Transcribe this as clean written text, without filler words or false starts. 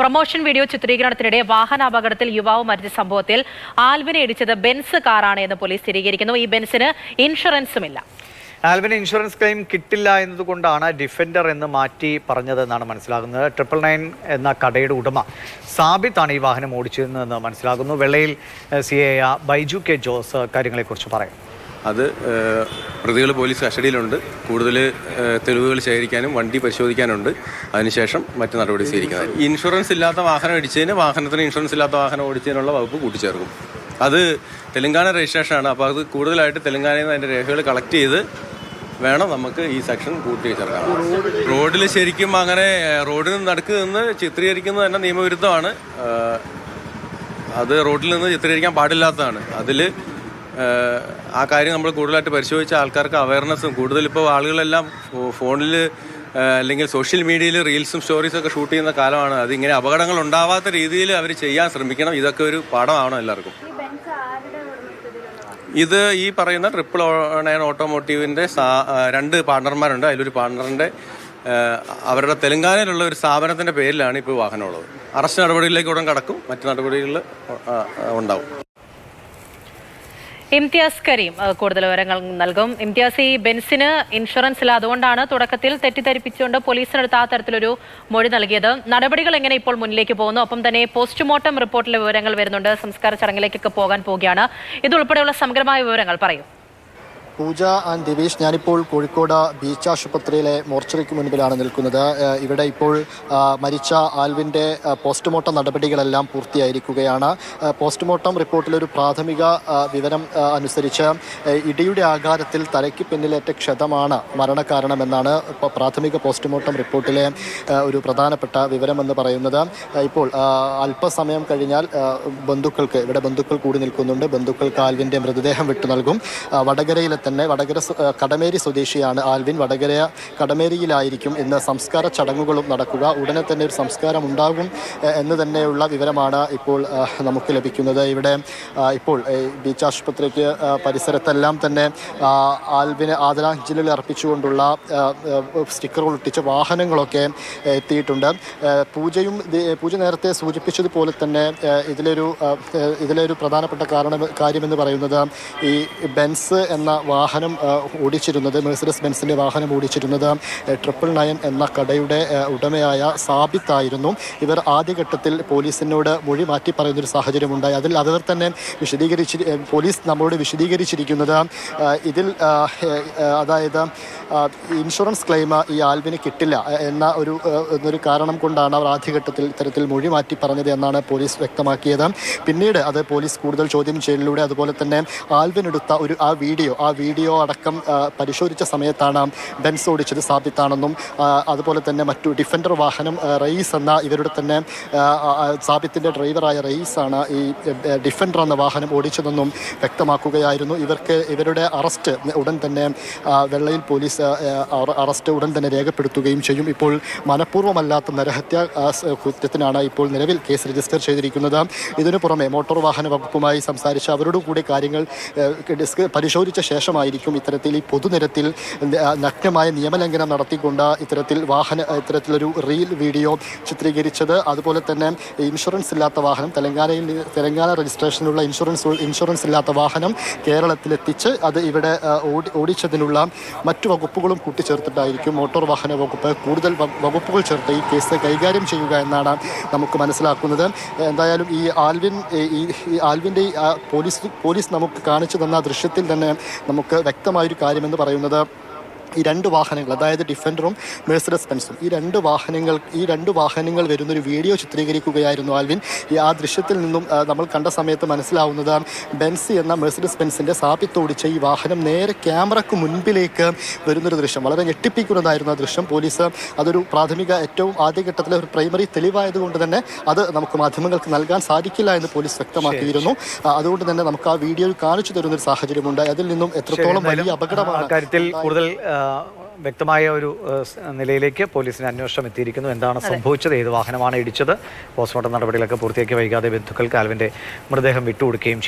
Promotion video ചിത്രീകരണത്തിനിടെ വാഹനാപകടത്തിൽ യുവാവ് മരിച്ച സംഭവത്തിൽ ആൽവിനെ ഇടിച്ചത് ബെൻസ് കാറാണ് എന്ന് പോലീസ് സ്ഥിരീകരിക്കുന്നു. ഈ ബെൻസിന് ഇൻഷുറൻസുമില്ല. ആൽവിന് ഇൻഷുറൻസ് ക്ലെയിം കിട്ടില്ല എന്നതുകൊണ്ടാണ് ഡിഫൻഡർ എന്ന് മാറ്റി പറഞ്ഞതെന്നാണ് മനസ്സിലാകുന്നത്. 999 എന്ന കടയുടെ ഉടമ സാബിത്താണ് ഈ വാഹനം ഓടിച്ചിരുന്നതെന്ന് മനസ്സിലാകുന്നു. വെള്ളയിൽ CA ബൈജു കെ ജോസ് കാര്യങ്ങളെക്കുറിച്ച് പറയും. അത് പ്രതികൾ പോലീസ് കസ്റ്റഡിയിലുണ്ട്. കൂടുതൽ തെളിവുകൾ ശേഖരിക്കാനും വണ്ടി പരിശോധിക്കാനുണ്ട്. അതിനുശേഷം മറ്റ് നടപടി സ്വീകരിക്കുന്നത്. ഇൻഷുറൻസ് ഇല്ലാത്ത വാഹനം ഇടിച്ചതിന് വാഹനത്തിന് ഇൻഷുറൻസ് ഇല്ലാത്ത വാഹനം ഓടിച്ചതിനുള്ള വകുപ്പ് കൂട്ടിച്ചേർക്കും. അത് തെലങ്കാന രജിസ്ട്രേഷനാണ്. അപ്പോൾ അത് കൂടുതലായിട്ട് തെലങ്കാനയിൽ നിന്ന് അതിൻ്റെ രേഖകൾ കളക്ട് ചെയ്ത് വേണം നമുക്ക് ഈ സെക്ഷൻ കൂട്ടി ചേർക്കാൻ. റോഡിൽ ശരിക്കും അങ്ങനെ റോഡിൽ നിന്ന് നടുക്ക് നിന്ന് ചിത്രീകരിക്കുന്നത് തന്നെ നിയമവിരുദ്ധമാണ്. അത് റോഡിൽ നിന്ന് ചിത്രീകരിക്കാൻ പാടില്ലാത്തതാണ്. അതിൽ ആ കാര്യം നമ്മൾ കൂടുതലായിട്ട് പരിശോധിച്ച ആൾക്കാർക്ക് അവയർനെസ്സും കൂടുതലിപ്പോൾ ആളുകളെല്ലാം ഫോണിൽ അല്ലെങ്കിൽ സോഷ്യൽ മീഡിയയിൽ റീൽസും സ്റ്റോറീസൊക്കെ ഷൂട്ട് ചെയ്യുന്ന കാലമാണ്. അതിങ്ങനെ അപകടങ്ങൾ ഉണ്ടാവാത്ത രീതിയിൽ അവർ ചെയ്യാൻ ശ്രമിക്കണം. ഇതൊക്കെ ഒരു പാഠമാണ് എല്ലാവർക്കും. ഇത് ഈ പറയുന്ന 999 ഓട്ടോമോട്ടീവിൻ്റെ 2 പാർട്ണർമാരുണ്ട്. അതിലൊരു പാർട്ണറിൻ്റെ അവരുടെ തെലങ്കാനയിലുള്ള ഒരു സ്ഥാപനത്തിൻ്റെ പേരിലാണ് ഇപ്പോൾ വാഹനമുള്ളത്. അറസ്റ്റ് നടപടികളിലേക്ക് ഉടൻ കടക്കും. മറ്റ് നടപടികളിൽ ഉണ്ടാവും. ഇംതിയാസ് കരീം കൂടുതൽ വിവരങ്ങൾ നൽകും. ഇംതിയാസ്, ഈ ബെൻസിന് ഇൻഷുറൻസ് ഇല്ല, അതുകൊണ്ടാണ് തുടക്കത്തിൽ തെറ്റിദ്ധരിപ്പിച്ചുകൊണ്ട് പോലീസിനടുത്ത് ആ തരത്തിലൊരു മൊഴി നൽകിയത്. നടപടികൾ എങ്ങനെ ഇപ്പോൾ മുന്നിലേക്ക് പോകുന്നു? ഒപ്പം തന്നെ പോസ്റ്റ്മോർട്ടം റിപ്പോർട്ടിലെ വിവരങ്ങൾ വരുന്നുണ്ട്. സംസ്കാര ചടങ്ങിലേക്കൊക്കെ പോകാൻ പോവുകയാണ്. ഇതുൾപ്പെടെയുള്ള സമഗ്രമായ വിവരങ്ങൾ പറയൂ. പൂജ ആൻഡ് ദിവേഷ്, ഞാനിപ്പോൾ കോഴിക്കോട് ബീച്ച് ആശുപത്രിയിലെ മോർച്ചറിക്ക് മുൻപിലാണ് നിൽക്കുന്നത്. ഇവിടെ ഇപ്പോൾ മരിച്ച ആൽവിൻ്റെ പോസ്റ്റ്മോർട്ടം നടപടികളെല്ലാം പൂർത്തിയായിരിക്കുകയാണ്. പോസ്റ്റ്മോർട്ടം റിപ്പോർട്ടിലൊരു പ്രാഥമിക വിവരം അനുസരിച്ച് ഇടിയുടെ ആഘാതത്തിൽ തലയ്ക്ക് പിന്നിലേറ്റ ക്ഷതമാണ് മരണകാരണമെന്നാണ് പ്രാഥമിക പോസ്റ്റ്മോർട്ടം റിപ്പോർട്ടിലെ ഒരു പ്രധാനപ്പെട്ട വിവരമെന്ന് പറയുന്നത്. ഇപ്പോൾ അല്പസമയം കഴിഞ്ഞാൽ ഇവിടെ ബന്ധുക്കൾ കൂടി നിൽക്കുന്നുണ്ട്. ബന്ധുക്കൾക്ക് ആൽവിൻ്റെ മൃതദേഹം വിട്ടു നൽകും. വടകരയിലെ തന്നെ വടകര കടമേരി സ്വദേശിയാണ് ആൽവിൻ. വടകര കടമേരിയിലായിരിക്കും ഇന്ന് സംസ്കാര ചടങ്ങുകളും നടക്കുക. ഉടനെ തന്നെ ഒരു സംസ്കാരം ഉണ്ടാകും എന്ന് തന്നെയുള്ള വിവരമാണ് ഇപ്പോൾ നമുക്ക് ലഭിക്കുന്നത്. ഇവിടെ ഇപ്പോൾ ബീച്ച് ആശുപത്രിക്ക് പരിസരത്തെല്ലാം തന്നെ ആൽവിന് ആദരാഞ്ജലികൾ അർപ്പിച്ചുകൊണ്ടുള്ള സ്റ്റിക്കറുകൾ ഒട്ടിച്ച വാഹനങ്ങളൊക്കെ എത്തിയിട്ടുണ്ട്. പൂജ നേരത്തെ സൂചിപ്പിച്ചതുപോലെ തന്നെ ഇതിലൊരു പ്രധാനപ്പെട്ട കാര്യമെന്ന് പറയുന്നത് ഈ ബെൻസ് എന്ന വാഹനം ഓടിച്ചിരുന്നത്, മെഴ്സിഡസ് ബെൻസിൻ്റെ വാഹനം ഓടിച്ചിരുന്നത് 999 എന്ന കടയുടെ ഉടമയായ സാബിത്തായിരുന്നു. ഇവർ ആദ്യഘട്ടത്തിൽ പോലീസിനോട് മൊഴി മാറ്റി പറയുന്നൊരു സാഹചര്യമുണ്ടായി. അവർ തന്നെ പോലീസ് നമ്മളോട് വിശദീകരിച്ചിരിക്കുന്നത് ഇതിൽ അതായത് ഇൻഷുറൻസ് ക്ലെയിം ഈ ആൽവിന് കിട്ടില്ല എന്നൊരു കാരണം കൊണ്ടാണ് അവർ ആദ്യഘട്ടത്തിൽ ഇത്തരത്തിൽ മൊഴി മാറ്റി പറഞ്ഞത് എന്നാണ് പോലീസ് വ്യക്തമാക്കിയത്. പിന്നീട് അത് പോലീസ് കൂടുതൽ ചോദ്യം ചെയ്യലിലൂടെ അതുപോലെ തന്നെ ആൽവിനെടുത്ത ആ വീഡിയോ അടക്കം പരിശോധിച്ച സമയത്താണ് ബെൻസ് ഓടിച്ചത് സാബിത്താണെന്നും അതുപോലെ തന്നെ മറ്റു ഡിഫൻഡർ വാഹനം റയീസ് എന്ന ഇവരുടെ തന്നെ സാബിത്തിൻ്റെ ഡ്രൈവറായ റയീസാണ് ഈ ഡിഫൻഡർ എന്ന വാഹനം ഓടിച്ചതെന്നും വ്യക്തമാക്കുകയായിരുന്നു. ഇവരുടെ അറസ്റ്റ് ഉടൻ തന്നെ വെള്ളയിൽ പോലീസ് അറസ്റ്റ് ഉടൻ തന്നെ രേഖപ്പെടുത്തുകയും ചെയ്യും. ഇപ്പോൾ മനഃപൂർവ്വമല്ലാത്ത നരഹത്യാ കുറ്റത്തിനാണ് ഇപ്പോൾ നിലവിൽ കേസ് രജിസ്റ്റർ ചെയ്തിരിക്കുന്നത്. ഇതിനു പുറമെ മോട്ടോർ വാഹന വകുപ്പുമായി സംസാരിച്ച് അവരോട് കൂടി കാര്യങ്ങൾ പരിശോധിച്ച ശേഷമായിരിക്കും ഇത്തരത്തിൽ ഈ പൊതുനിരത്തിൽ നഗ്നമായ നിയമലംഘനം നടത്തിക്കൊണ്ട് ഇത്തരത്തിലൊരു റീൽ വീഡിയോ ചിത്രീകരിച്ചത്. അതുപോലെ തന്നെ ഇൻഷുറൻസ് ഇല്ലാത്ത വാഹനം തെലങ്കാന രജിസ്ട്രേഷനുള്ള ഇൻഷുറൻസ് ഇല്ലാത്ത വാഹനം കേരളത്തിലെത്തിച്ച് അത് ഇവിടെ ഓടിച്ചതിനുള്ള മറ്റു വകുപ്പുകളും കൂട്ടിച്ചേർത്തിട്ടായിരിക്കും മോട്ടോർ വാഹന വകുപ്പ് കൂടുതൽ വകുപ്പുകൾ ചേർത്ത് ഈ കേസ് കൈകാര്യം ചെയ്യുക എന്നാണ് നമുക്ക് മനസ്സിലാക്കുന്നത്. എന്തായാലും ഈ ആൽവിൻ്റെ പോലീസ് നമുക്ക് കാണിച്ചു തന്ന ദൃശ്യത്തിൽ തന്നെ നമുക്ക് വ്യക്തമായൊരു കാര്യമെന്ന് പറയുന്നത് ഈ 2 വാഹനങ്ങൾ, അതായത് ഡിഫൻഡറും മെഴ്സിഡസ് ബെൻസും, ഈ രണ്ട് വാഹനങ്ങൾ വരുന്നൊരു വീഡിയോ ചിത്രീകരിക്കുകയായിരുന്നു ആൽവിൻ. ആ ദൃശ്യത്തിൽ നിന്നും നമ്മൾ കണ്ട സമയത്ത് മനസ്സിലാവുന്നത് ബെൻസ് എന്ന മെഴ്സിഡസ് ബെൻസിൻ്റെ സാബിത്ത് ഓടിച്ച ഈ വാഹനം നേരെ ക്യാമറയ്ക്ക് മുൻപിലേക്ക് വരുന്നൊരു ദൃശ്യം വളരെ ഞെട്ടിപ്പിക്കുന്നതായിരുന്നു. ആ ദൃശ്യം പോലീസ് അതൊരു പ്രാഥമിക ഏറ്റവും ആദ്യഘട്ടത്തിലെ ഒരു പ്രൈമറി തെളിവായതുകൊണ്ട് തന്നെ അത് നമുക്ക് മാധ്യമങ്ങൾക്ക് നൽകാൻ സാധിക്കില്ല എന്ന് പോലീസ് വ്യക്തമാക്കിയിരുന്നു. അതുകൊണ്ട് തന്നെ നമുക്ക് ആ വീഡിയോയിൽ കാണിച്ചു തരുന്നൊരു സാഹചര്യമുണ്ട്. അതിൽ നിന്നും എത്രത്തോളം വലിയ അപകടമാണ് കാര്യത്തിൽ കൂടുതൽ വ്യക്തമായ ഒരു നിലയിലേക്ക് പോലീസിന് അന്വേഷണം എത്തിയിരിക്കുന്നു. എന്താണ് സംഭവിച്ചത്, ഏത് വാഹനമാണ് ഇടിച്ചത്, പോസ്റ്റ്മോർട്ടം നടപടികളൊക്കെ പൂർത്തിയാക്കി വൈകാതെ ബന്ധുക്കൾക്ക് ആൽവിൻ്റെ മൃതദേഹം വിട്ടുകൊടുക്കുകയും ചെയ്യും.